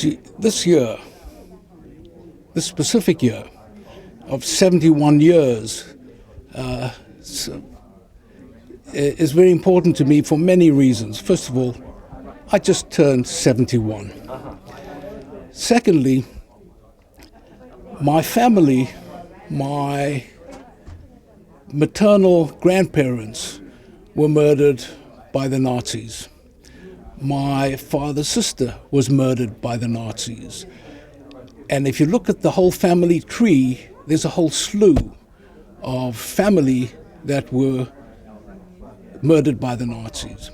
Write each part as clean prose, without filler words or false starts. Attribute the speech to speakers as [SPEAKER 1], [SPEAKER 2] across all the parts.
[SPEAKER 1] This year, this specific year of 71 years, is very important to me for many reasons. First of all, I just turned 71. Secondly, my family, my maternal grandparents were murdered by the Nazis. My father's sister was murdered by the Nazis. And if you look at the whole family tree, there's a whole slew of family that were murdered by the Nazis.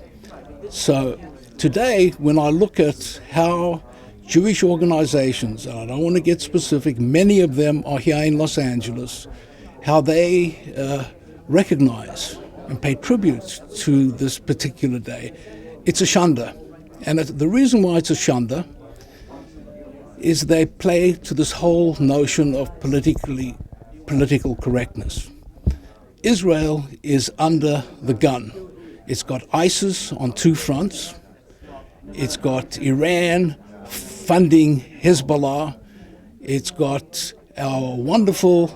[SPEAKER 1] So today, when I look at how Jewish organizations, and I don't want to get specific, many of them are here in Los Angeles, how they recognize and pay tribute to this particular day, it's a shanda. And the reason why it's a shanda is they play to this whole notion of political correctness. Israel is under the gun. It's got ISIS on two fronts. It's got Iran funding Hezbollah. It's got our wonderful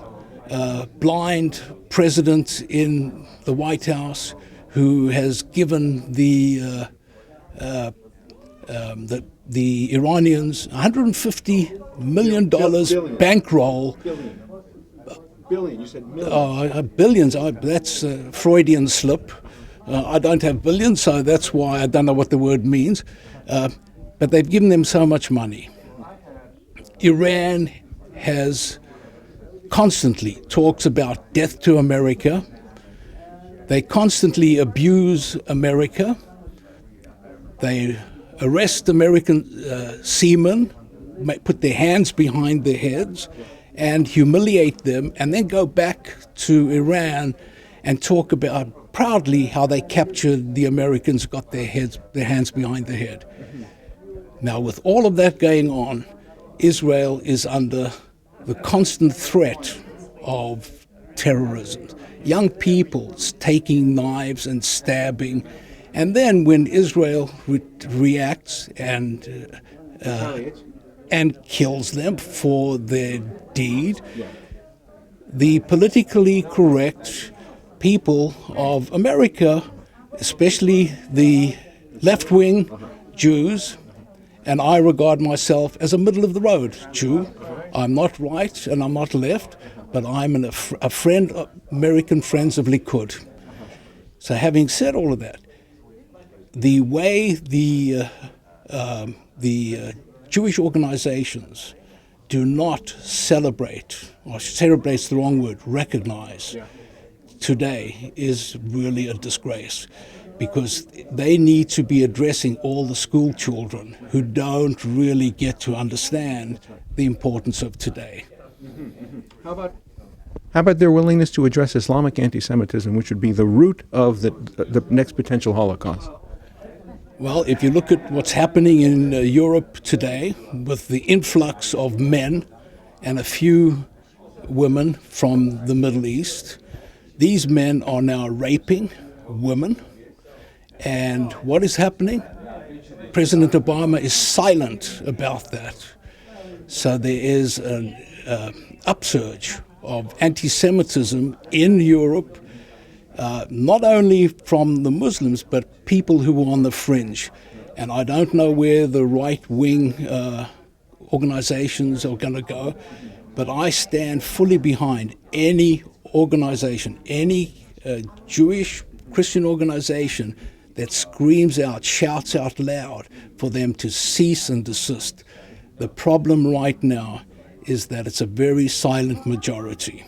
[SPEAKER 1] blind president in the White House who has given the Iranians $150 million bankroll.
[SPEAKER 2] Billion, you said million.
[SPEAKER 1] Billions, that's a Freudian slip. I don't have billions, so that's why I don't know what the word means. But they've given them so much money. Iran has constantly talks about death to America. They constantly abuse America. They arrest American seamen, put their hands behind their heads, and humiliate them, and then go back to Iran and talk about proudly how they captured the Americans, got their hands behind their head. Now, with all of that going on, Israel is under the constant threat of terrorism. Young people taking knives and stabbing. And then when Israel reacts and kills them for their deed, the politically correct people of America, especially the left-wing Jews, and I regard myself as a middle-of-the-road Jew. I'm not right and I'm not left, but I'm a friend of American Friends of Likud. So having said all of that, the way the Jewish organizations do not celebrate, or celebrate's the wrong word, recognize today is really a disgrace, because they need to be addressing all the school children who don't really get to understand the importance of today.
[SPEAKER 2] How about their willingness to address Islamic anti-Semitism, which would be the root of the next potential Holocaust?
[SPEAKER 1] Well, if you look at what's happening in Europe today with the influx of men and a few women from the Middle East, these men are now raping women. And what is happening? President Obama is silent about that. So there is an upsurge of anti-Semitism in Europe, not only from the Muslims, but people who are on the fringe. And I don't know where the right-wing organizations are going to go, but I stand fully behind any organization, any Jewish Christian organization that screams out, shouts out loud for them to cease and desist. The problem right now is that it's a very silent majority.